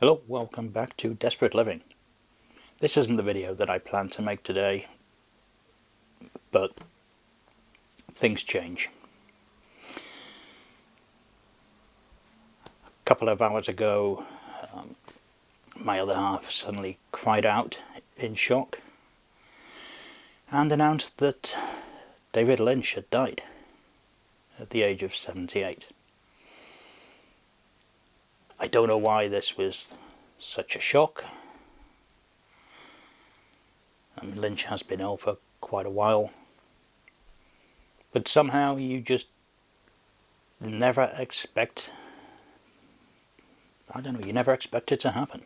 Hello, welcome back to Desperate Living. This isn't the video that I planned to make today, but things change. A couple of hours ago, my other half suddenly cried out in shock and announced that David Lynch had died at the age of 78. I don't know why this was such a shock. Lynch has been ill for quite a while, but somehow you just never expect, you never expect it to happen.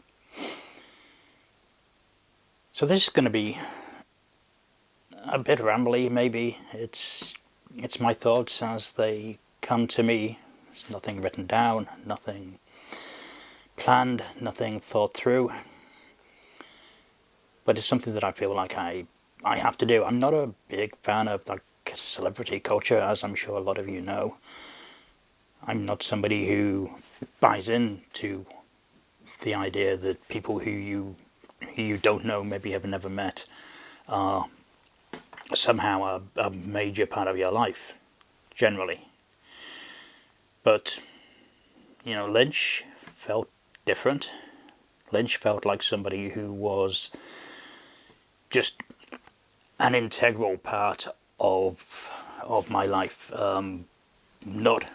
So this is going to be a bit rambly, maybe. It's my thoughts as they come to me. There's nothing written down, nothing planned, nothing thought through, but it's something that I feel like I have to do. I'm not a big fan of like celebrity culture, as I'm sure a lot of you know. I'm not somebody who buys into the idea that people who you don't know, maybe have never met, are somehow a major part of your life, generally. But, Lynch felt different. Lynch felt like somebody who was just an integral part of my life. Not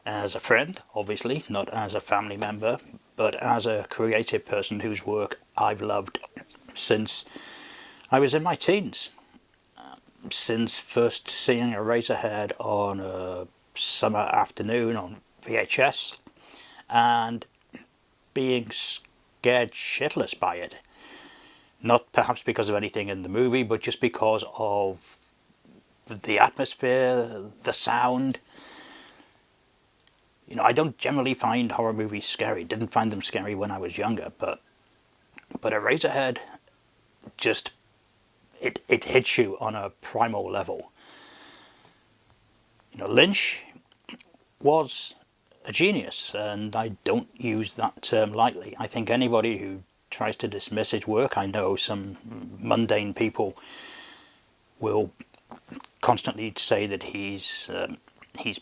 as a friend, obviously, not as a family member, but as a creative person whose work I've loved since I was in my teens. Since first seeing Eraserhead on a summer afternoon on VHS and being scared shitless by it. Not perhaps because of anything in the movie, but just because of the atmosphere, the sound. I don't generally find horror movies scary. Didn't find them scary when I was younger, but Eraserhead just it hits you on a primal level. Lynch was a genius, and I don't use that term lightly. I think anybody who tries to dismiss his work, I know some mundane people will constantly say that he's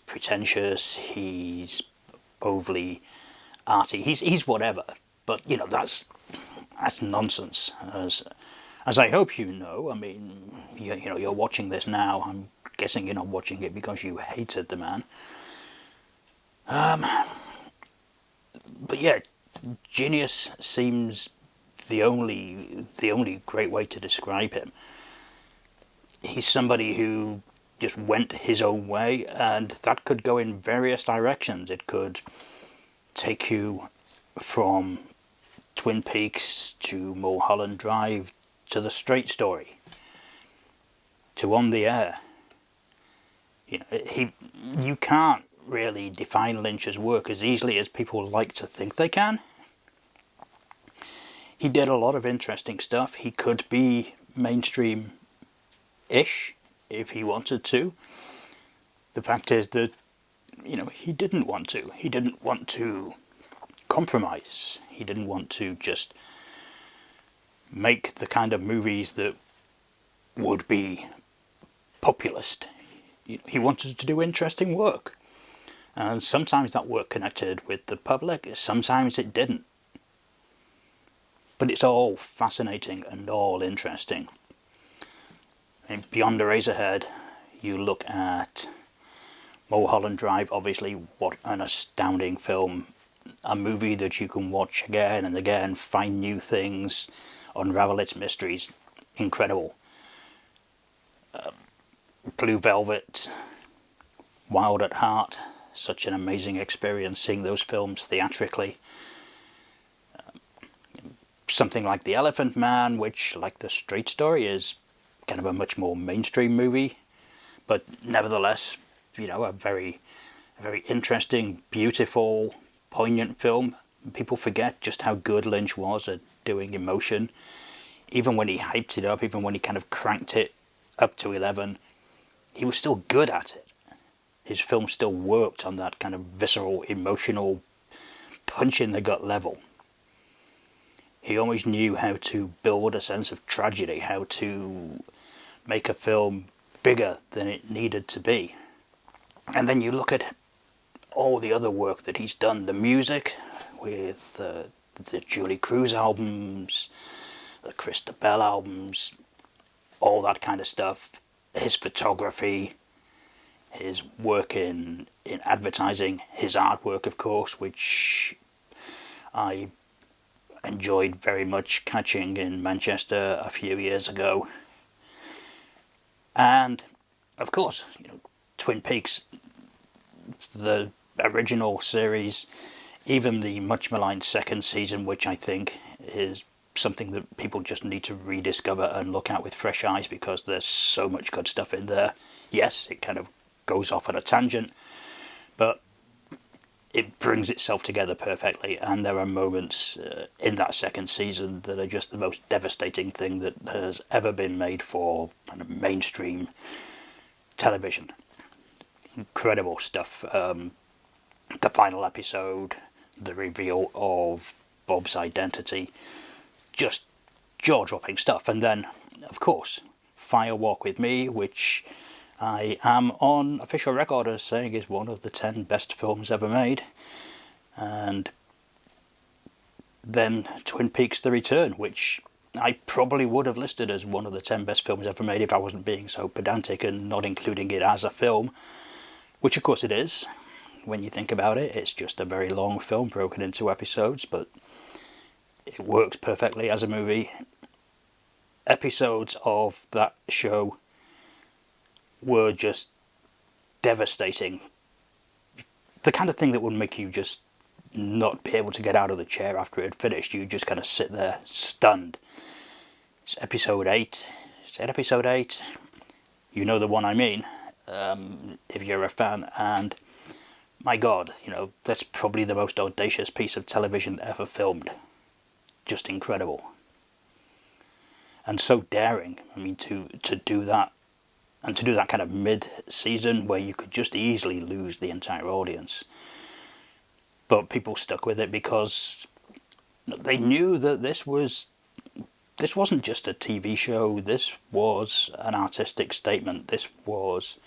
pretentious, he's overly arty, he's whatever. But that's nonsense. As I hope you know. I mean, you're watching this now. I'm guessing you're not watching it because you hated the man. But yeah, genius seems the only great way to describe him. He's somebody who just went his own way, and that could go in various directions. It could take you from Twin Peaks to Mulholland Drive to The Straight Story to On the Air. You can't really define Lynch's work as easily as people like to think they can. He did a lot of interesting stuff. He could be mainstream-ish if he wanted to. The fact is that, he didn't want to. He didn't want to compromise. He didn't want to just make the kind of movies that would be populist. He wanted to do interesting work. And sometimes that work connected with the public, sometimes it didn't. But it's all fascinating and all interesting. And beyond Eraserhead, you look at Mulholland Drive, obviously, what an astounding film. A movie that you can watch again and again, find new things, unravel its mysteries. Incredible. Blue Velvet, Wild at Heart, such an amazing experience seeing those films theatrically. Something like The Elephant Man, which, like The Straight Story, is kind of a much more mainstream movie, but nevertheless, a very interesting, beautiful, poignant film. People forget just how good Lynch was at doing emotion. Even when he hyped it up, even when he kind of cranked it up to 11, he was still good at it. His film still worked on that kind of visceral, emotional, punch in the gut level. He always knew how to build a sense of tragedy, how to make a film bigger than it needed to be. And then you look at all the other work that he's done, the music with the Julie Cruz albums, the Krista Bell albums, all that kind of stuff, his photography, his work in advertising, his artwork, of course, which I enjoyed very much catching in Manchester a few years ago. And, of course, Twin Peaks, the original series, even the much maligned second season, which I think is something that people just need to rediscover and look at with fresh eyes, because there's so much good stuff in there. Yes, it kind of goes off on a tangent, but it brings itself together perfectly, and there are moments in that second season that are just the most devastating thing that has ever been made for kind of mainstream television. Incredible stuff. The final episode, the reveal of Bob's identity, just jaw-dropping stuff. And then, of course, Fire Walk with Me, which I am on official record as saying is one of the 10 best films ever made. And then Twin Peaks The Return, which I probably would have listed as one of the 10 best films ever made if I wasn't being so pedantic and not including it as a film, which of course it is. When you think about it, it's just a very long film broken into episodes, but it works perfectly as a movie. Episodes of that show were just devastating. The kind of thing that would make you just not be able to get out of the chair after it had finished. You just kind of sit there stunned. It's episode 8. Is it episode 8? You know the one I mean, if you're a fan. And my God, that's probably the most audacious piece of television ever filmed. Just incredible. And so daring. I mean, to do that, and to do that kind of mid-season where you could just easily lose the entire audience. But people stuck with it because they knew that this wasn't just a TV show. This was an artistic statement. This was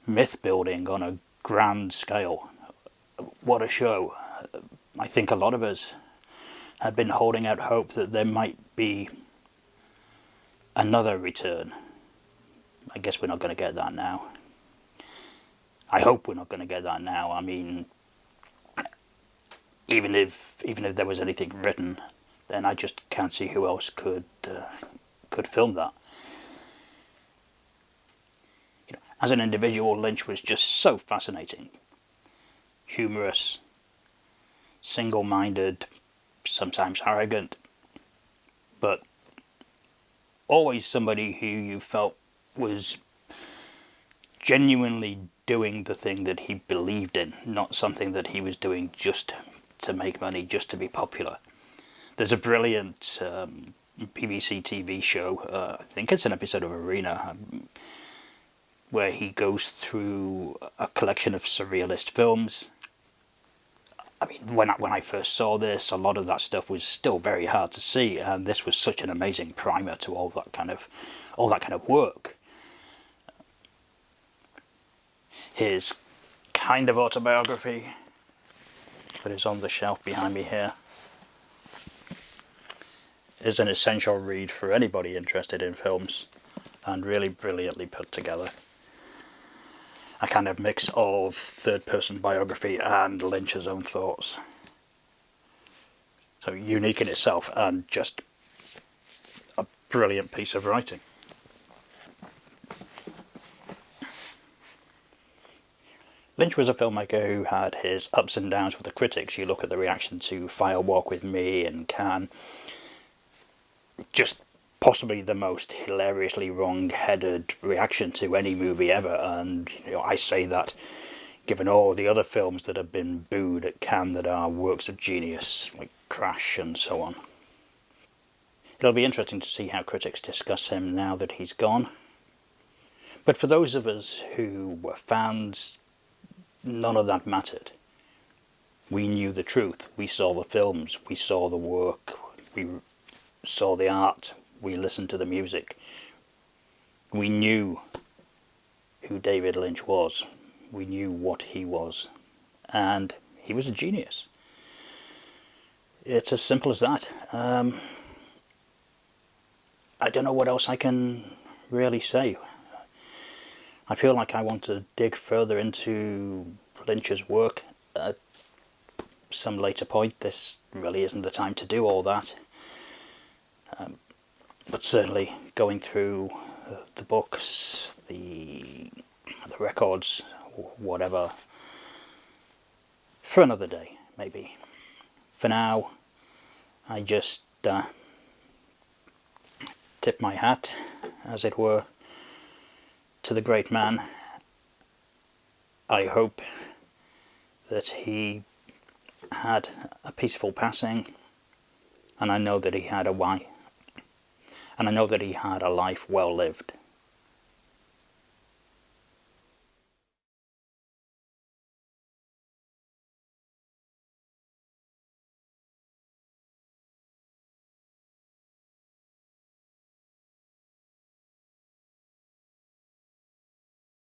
myth building on a grand scale. What a show. I think a lot of us had been holding out hope that there might be another return. I guess we're not going to get that now. I hope we're not going to get that now. I mean, even if there was anything written, then I just can't see who else could film that. As an individual, Lynch was just so fascinating, humorous, single-minded, sometimes arrogant, but always somebody who you felt was genuinely doing the thing that he believed in, not something that he was doing just to make money, just to be popular. There's a brilliant BBC TV show, I think it's an episode of Arena, where he goes through a collection of surrealist films. I mean, when I first saw this, a lot of that stuff was still very hard to see, and this was such an amazing primer to all that kind of work. His kind of autobiography that is on the shelf behind me here is an essential read for anybody interested in films, and really brilliantly put together. A kind of mix of third-person biography and Lynch's own thoughts. So unique in itself, and just a brilliant piece of writing. Lynch was a filmmaker who had his ups and downs with the critics. You look at the reaction to Fire Walk with Me and Cannes, just possibly the most hilariously wrong-headed reaction to any movie ever, and I say that given all the other films that have been booed at Cannes that are works of genius, like Crash and so on. It'll be interesting to see how critics discuss him now that he's gone. But for those of us who were fans, none of that mattered. We knew the truth. We saw the films. We saw the work. we saw the art, we listened to the music. We knew who David Lynch was. We knew what he was. And he was a genius. It's as simple as that. I don't know what else I can really say. I feel like I want to dig further into Lynch's work at some later point. This really isn't the time to do all that. But certainly going through the books, the records, whatever, for another day, maybe. For now, I just tip my hat, as it were, to the great man. I hope that he had a peaceful passing, and I know that he had a life well lived.